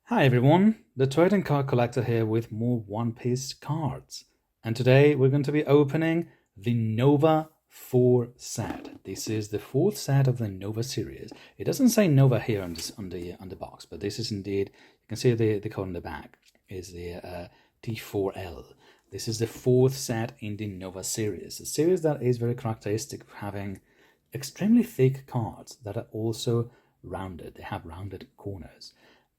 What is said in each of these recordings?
Hi everyone, the Trading Card Collector here with more One Piece cards. And today we're going to be opening the Nova 4 set. This is the fourth set of the Nova series. It doesn't say Nova here on the box, but this is indeed, you can see the code on the back is the T4L. This is the fourth set in the Nova series, a series that is very characteristic of having extremely thick cards that are also rounded. They have rounded corners.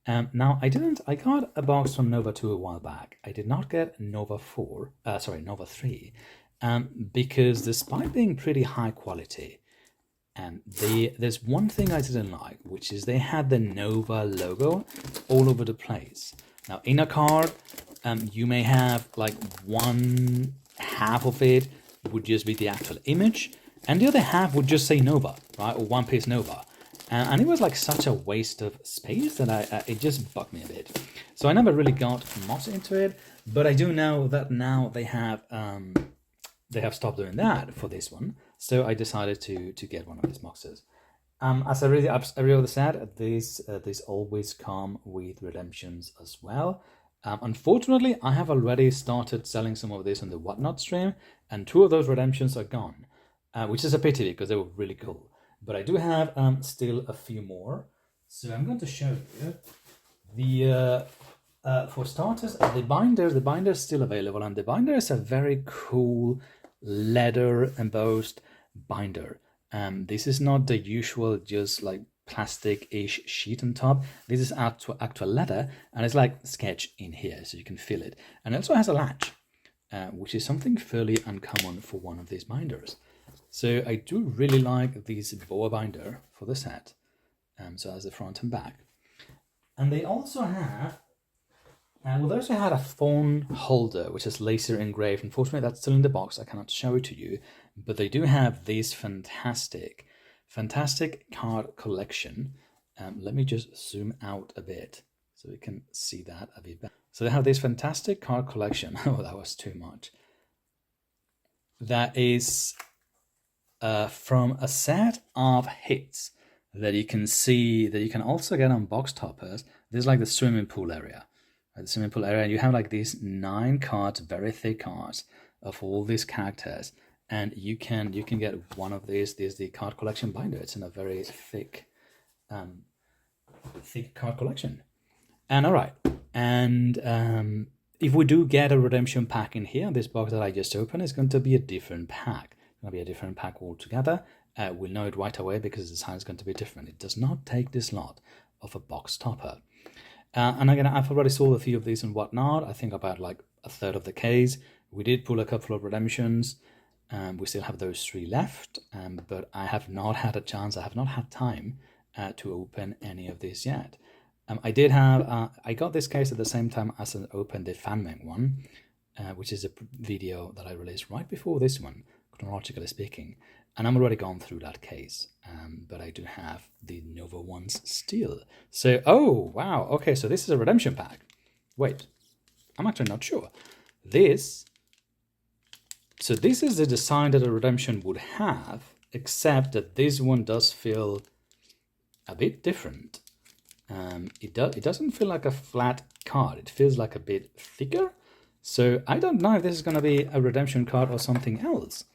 Now, I got a box from Nova 2 a while back. I did not get Nova 3, because despite being pretty high quality, there's one thing I didn't like, which is they had the Nova logo all over the place. Now, in a card, you may have like one half of it would just be the actual image, and the other half would just say Nova, right, or One Piece Nova. And it was like such a waste of space that it just bugged me a bit. So I never really got much into it, but I do know that now they have stopped doing that for this one. So I decided to get one of these boxes. As every other said, these always come with redemptions as well. Unfortunately, I have already started selling some of this on the Whatnot stream, and 2 of those redemptions are gone, which is a pity because they were really cool. But I do have still a few more. So I'm going to show you for starters, the binder. The binder is still available, and the binder is a very cool leather embossed binder. This is not the usual just like plastic-ish sheet on top. This is actual leather, and it's like sketch in here, so you can feel it. And it also has a latch, which is something fairly uncommon for one of these binders. So I do really like this boa binder for the set. So as the front and back. And they also have, they also had a phone holder, which is laser engraved. Unfortunately, that's still in the box. I cannot show it to you. But they do have this fantastic card collection. Let me just zoom out a bit so we can see that a bit better. So they have this fantastic card collection. Oh, that was too much. That is from a set of hits that you can see, that you can also get on box toppers. This is like the swimming pool area. The swimming pool area, and you have like these 9 cards, very thick cards of all these characters, and you can get one of these. This is the card collection binder. It's in a very thick card collection. And all right, and if we do get a redemption pack in here, this box that I just opened is going to be a different pack. Going to be a different pack altogether. We'll know it right away because the design is going to be different. It does not take this lot of a box topper. And again, I've already sold a few of these and whatnot. I think about like a third of the case. We did pull a couple of redemptions. We still have those 3 left, but I have not had a chance. I have not had time to open any of these yet. I did have, I got this case at the same time as I opened the Fanmeng one, which is a video that I released right before this one, chronologically speaking, and I'm already gone through that case, but I do have the Nova ones still. So, oh, wow, okay, so this is a redemption pack. Wait, I'm actually not sure. This is the design that a redemption would have, except that this one does feel a bit different. It doesn't feel like a flat card. It feels like a bit thicker. So I don't know if this is going to be a redemption card or something else.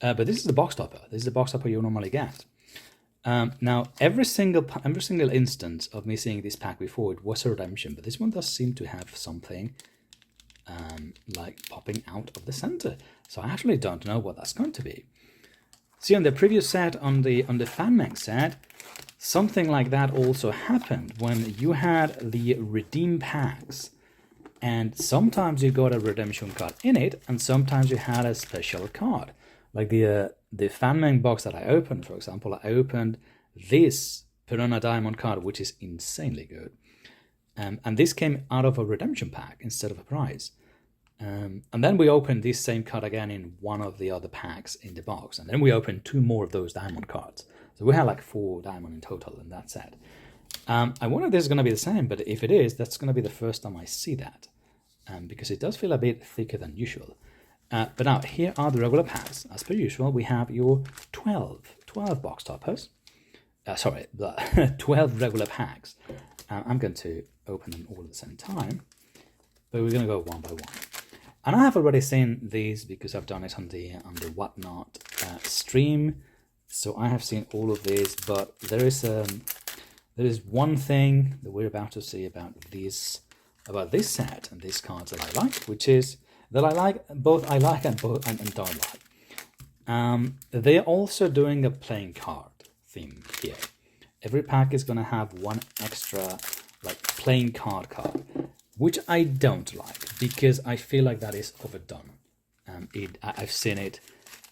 But this is the box topper. This is the box topper you normally get. Now, every single instance of me seeing this pack before, it was a redemption, but this one does seem to have something like popping out of the center. So I actually don't know what that's going to be. See, on the previous set, on the Fanmeng set, something like that also happened when you had the redeem packs. And sometimes you got a redemption card in it, and sometimes you had a special card. Like the Fanmeng box that I opened, for example, I opened this Piranha Diamond card, which is insanely good. And this came out of a redemption pack instead of a prize. And then we opened this same card again in one of the other packs in the box. And then we opened 2 more of those diamond cards. So we had like 4 diamond in total in that set. I wonder if this is going to be the same, but if it is, that's going to be the first time I see that. Because it does feel a bit thicker than usual. But now, here are the regular packs. As per usual, we have your 12 box toppers. 12 regular packs. I'm going to open them all at the same time, but we're going to go one by one. And I have already seen these because I've done it on the Whatnot stream, so I have seen all of these. But there is one thing that we're about to see about this set and these cards that I like, which is that I like and don't like. They're also doing a playing card theme here. Every pack is going to have one extra like playing card, which I don't like because I feel like that is overdone. I've seen it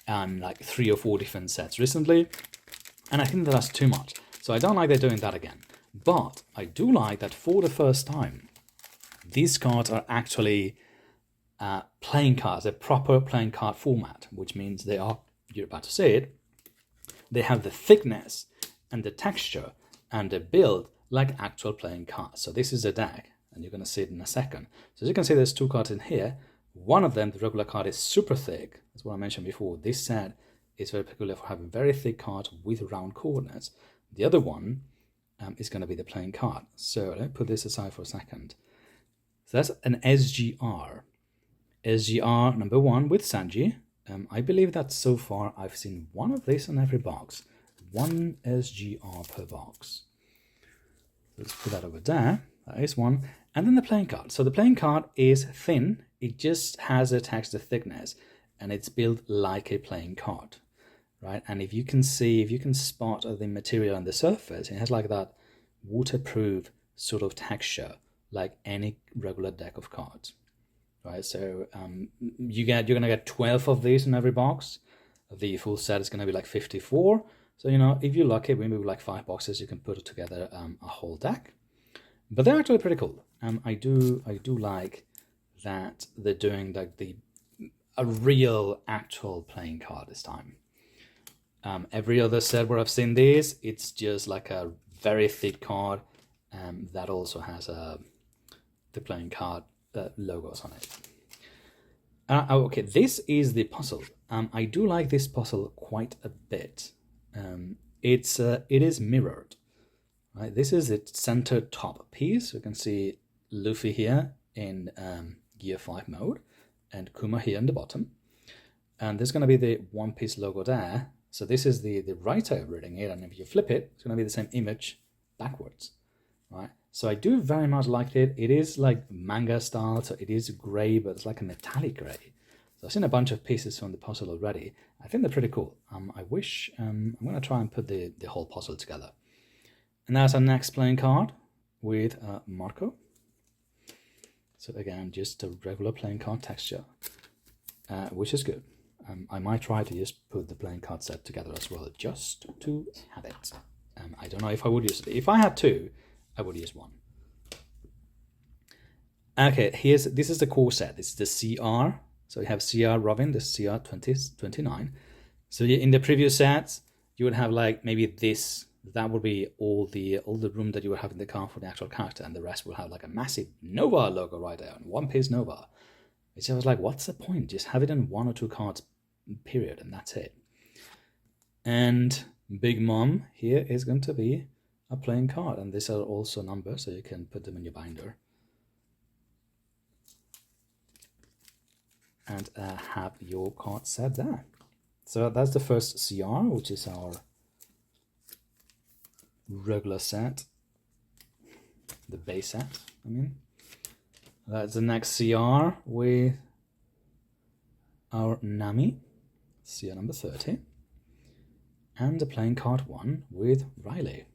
on like 3 or 4 different sets recently, and I think that that's too much. So I don't like they're doing that again. But I do like that for the first time, these cards are actually playing cards, a proper playing card format, which means they are, you're about to say it, they have the thickness and the texture and the build like actual playing cards. So this is a deck, and you're going to see it in a second. So as you can see, there's 2 cards in here. One of them, the regular card, is super thick. That's what I mentioned before. This set is very peculiar for having very thick cards with round corners. The other one is going to be the playing card. So let me put this aside for a second. So that's an SGR. SGR number 1 with Sanji. I believe that so far I've seen one of these on every box. 1 SGR per box. Let's put that over there. That is one. And then the playing card. So the playing card is thin. It just has a texture thickness, and it's built like a playing card, right? And if you can see, if you can spot the material on the surface, it has like that waterproof sort of texture, like any regular deck of cards, right? So you're gonna get 12 of these in every box. The full set is gonna be like 54. So if you're lucky, maybe with like 5 boxes, you can put together a whole deck. But they're actually pretty cool. I do like that they're doing like a real actual playing card this time. Every other set where I've seen these, it's just like a very thick card that also has the playing card logos on it. Okay, this is the puzzle. I do like this puzzle quite a bit. It is mirrored. Right, this is its center top piece. You can see Luffy here in Gear 5 mode, and Kuma here in the bottom. And there's going to be the One Piece logo there. So this is the writer reading it, and if you flip it, it's going to be the same image backwards. Right. So I do very much like it. It is like manga style, so it is grey, but it's like a metallic grey. So I've seen a bunch of pieces from the puzzle already. I think they're pretty cool. I wish I'm going to try and put the whole puzzle together. And that's our next playing card with Marco. So again, just a regular playing card texture, which is good. I might try to just put the playing card set together as well, just to have it. I don't know if I would use it. If I had 2, I would use 1. Okay, this is the core set. This is the CR. So we have CR Robin, the CR 29. So in the previous sets, you would have like maybe this. That would be all the room that you would have in the car for the actual character, and the rest will have like a massive Nova logo right there, One Piece Nova. Which I was like, what's the point? Just have it in 1 or 2 cards, period, and that's it. And Big Mom here is going to be a playing card, and these are also numbers, so you can put them in your binder. And have your card set there. So that's the first CR, which is our regular set, the base set, I mean. That's the next CR with our Nami, CR number 30, and the playing card 1 with Riley.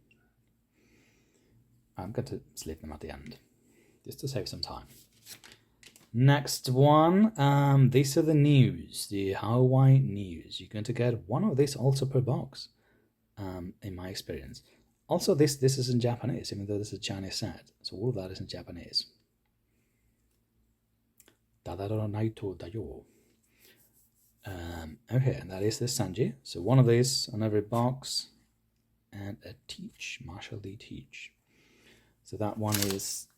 I'm going to slip them at the end, just to save some time. Next one, these are the news, the Hawaii news. You're going to get 1 of these also per box, in my experience. Also, this is in Japanese, even though this is a Chinese set. So all of that is in Japanese. Dadaro naito dayo. Okay, and that is the Sanji. So 1 of these on every box, and a Teach, Marshall D. Teach. So that one is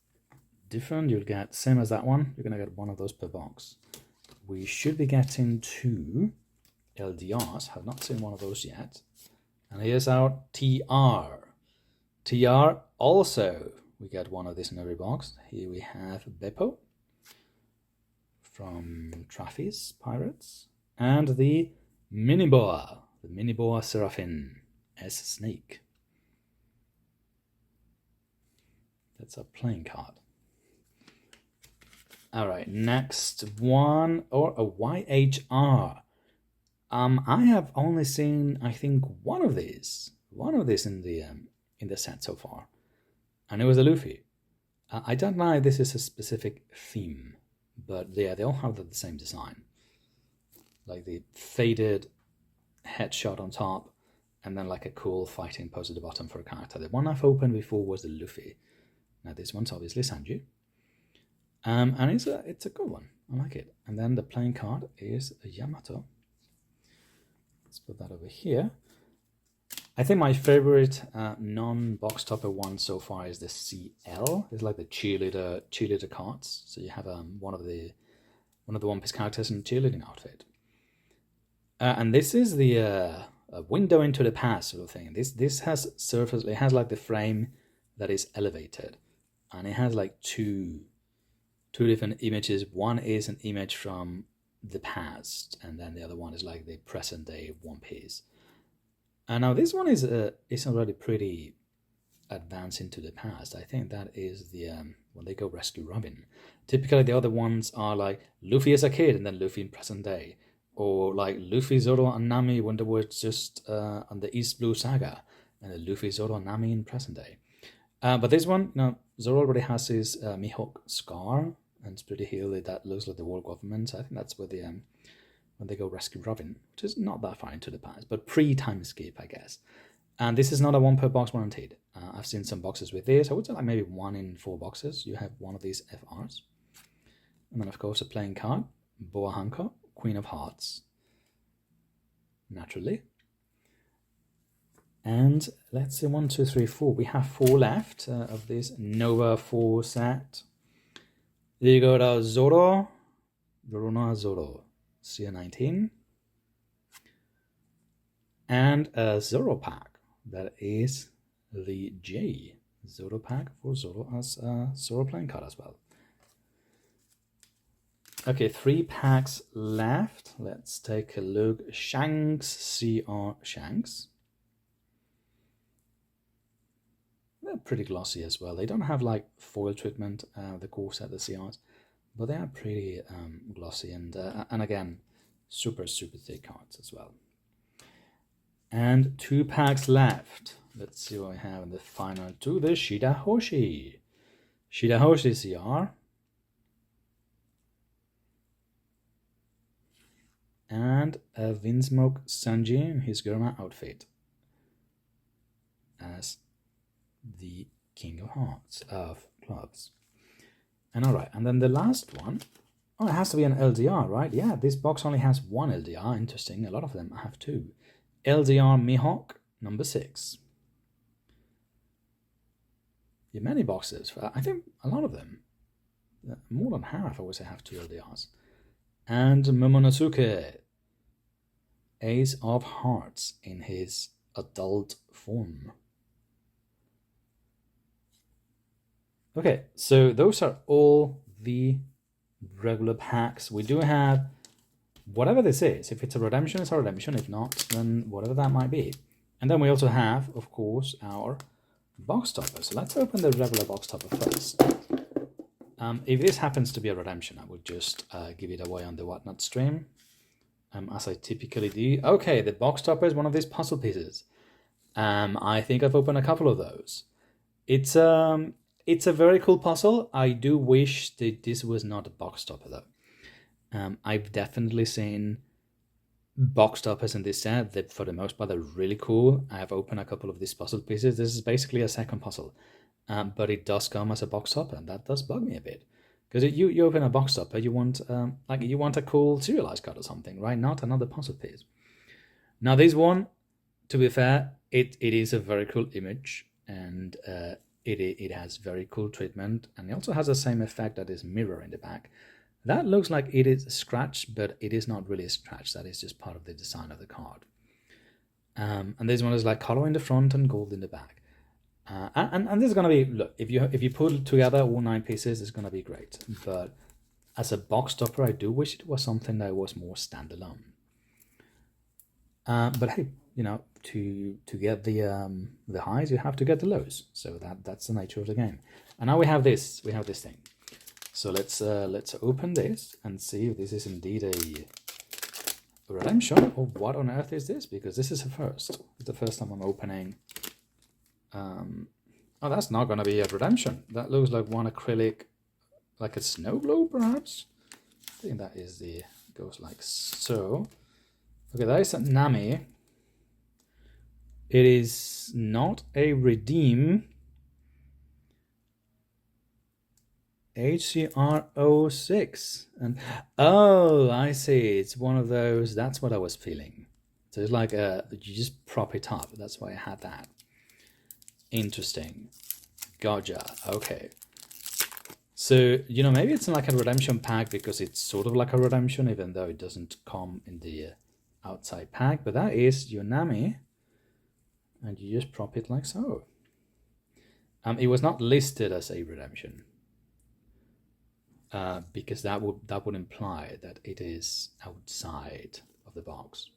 different. You'll get, same as that one, you're going to get 1 of those per box. We should be getting 2 LDRs. Have not seen 1 of those yet. And here's our TR. TR also We get one of these in every box. Here we have Beppo from Traffy's Pirates, and the Miniboa, Seraphim as Snake. That's a playing card. All right, next one, or a YHR. I have only seen, I think, one of these in the set so far, and it was a Luffy. I don't know if this is a specific theme, but yeah, they all have the same design, like the faded headshot on top, and then like a cool fighting pose at the bottom for a character. The one I've opened before was the Luffy. Now this one's obviously Sanji, and it's a good one. I like it. And then the playing card is a Yamato. Let's put that over here. I think my favorite non-box topper one so far is the CL. It's like the cheerleader cards. So you have one of the One Piece characters in a cheerleading outfit. And this is the a window into the past sort of thing. This has surface. It has like the frame that is elevated, and it has like two different images. One is an image from the past, and then the other one is like the present day One Piece. And now this one is already pretty advanced into the past. I think that is the when they go rescue Robin. Typically the other ones are like Luffy as a kid and then Luffy in present day, or like Luffy, Zoro, and Nami when they were just on the East Blue Saga, and then Luffy, Zoro, and Nami in present day. But this one, Zoro already has his Mihawk scar, and it's pretty hilly. That looks like the world government. So I think that's where the when they go rescue Robin, which is not that far into the past, but pre-time skip, I guess. And this is not a one per box guaranteed. I've seen some boxes with this. I would say like maybe 1 in 4 boxes. You have one of these FRs. And then, of course, a playing card, Boa Hancock, Queen of Hearts, naturally. And let's see, 1, 2, 3, 4. We have 4 left of this Nova 4 set. There you go, to Zoro, CR19, and a Zoro pack. That is the J Zoro pack for Zoro as a Zoro playing card as well. Okay, 3 packs left. Let's take a look. Shanks, CR Shanks. They're pretty glossy as well. They don't have like foil treatment, the core set, the CRs, but they are pretty glossy and again, super thick cards as well. And 2 packs left. Let's see what we have in the final 2. The Shidahoshi CR. And a Windsmoke Sanji in his Gurma outfit as the King of Hearts of Clubs. And alright, and then the last one. Oh, it has to be an LDR, right? Yeah, this box only has 1 LDR. Interesting. A lot of them have 2. LDR Mihawk number 6. Yeah, many boxes. I think a lot of them, more than half, I would say, have 2 LDRs. And Momonosuke, Ace of Hearts in his adult form. Okay, so those are all the regular packs. We do have whatever this is. If it's a redemption, it's a redemption. If not, then whatever that might be. And then we also have, of course, our box topper. So let's open the regular box topper first. If this happens to be a redemption, I would just give it away on the Whatnot stream, as I typically do. Okay, the box topper is one of these puzzle pieces. I think I've opened a couple of those. It's a very cool puzzle. I do wish that this was not a box topper, though. I've definitely seen box toppers in this set that, for the most part, are really cool. I have opened a couple of these puzzle pieces. This is basically a second puzzle. But it does come as a box topper, and that does bug me a bit. Because you open a box topper, you want a cool serialized card or something, right? Not another puzzle piece. Now this one, to be fair, it is a very cool image, and it has very cool treatment, and it also has the same effect that is mirror in the back. That looks like it is scratched, but it is not really scratched. That is just part of the design of the card. And this one is like color in the front and gold in the back. And this is gonna be, look, if you put together all 9 pieces, it's gonna be great. But as a box topper, I do wish it was something that was more standalone. But hey, you know, to get the highs, you have to get the lows. So that's the nature of the game. And now we have this thing. So let's open this and see if this is indeed a redemption, or what on earth is this? Because this is a first. It's the first time I'm opening. Oh, that's not going to be a redemption. That looks like one acrylic, like a snow globe, perhaps. I think that is goes like so. Okay, that is a Nami. It is not a redeem. HCR06. And oh, I see. It's one of those. That's what I was feeling. So it's like you just prop it up. That's why I had that. Interesting. Gotcha. Okay. So, you know, maybe it's like a redemption pack because it's sort of like a redemption, even though it doesn't come in the outside pack. But that is your Nami. And you just prop it like so. It was not listed as a redemption. Because that would imply that it is outside of the box.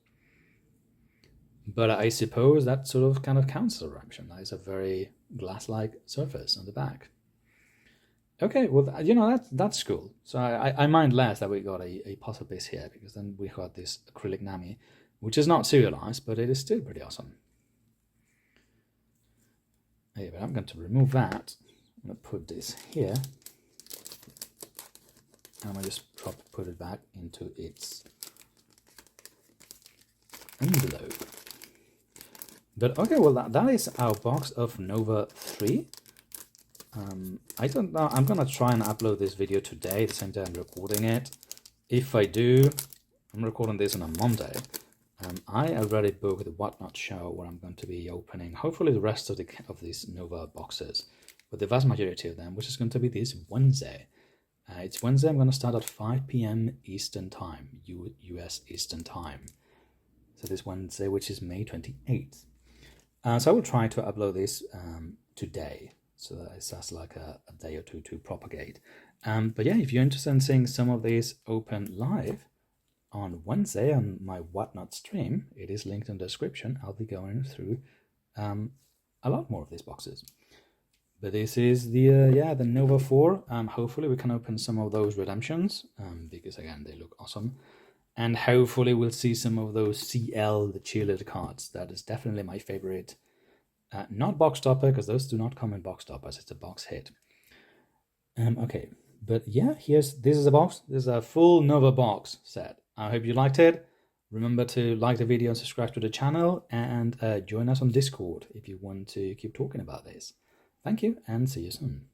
But I suppose that sort of kind of counts as a redemption. That is a very glass-like surface on the back. Okay, well, you know, that's cool. So I mind less that we got a puzzle piece here, because then we got this acrylic Nami, which is not serialized, but it is still pretty awesome. Okay, but I'm going to remove that. I'm going to put this here. And I'm going to just put it back into its envelope. But okay, well, that is our box of Nova 3. I don't know, I'm going to try and upload this video today, the same day I'm recording it. If I do, I'm recording this on a Monday. I already booked the Whatnot show where I'm going to be opening, hopefully, the rest of these Nova boxes. But the vast majority of them, which is going to be this Wednesday. It's Wednesday. I'm going to start at 5 p.m. Eastern Time, US Eastern Time. So this Wednesday, which is May 28th. So I will try to upload this today. So that it's just like a day or two to propagate. But yeah, if you're interested in seeing some of these open live on Wednesday on my Whatnot stream, it is linked in the description. I'll be going through a lot more of these boxes. But this is the Nova 4. Hopefully we can open some of those redemptions, because again, they look awesome. And hopefully we'll see some of those CL, the cheerleader cards. That is definitely my favorite. Not box topper, because those do not come in box toppers. It's a box hit. Okay, but yeah, this is a box. This is a full Nova box set. I hope you liked it. Remember to like the video and subscribe to the channel, and join us on Discord if you want to keep talking about this. Thank you, and see you soon.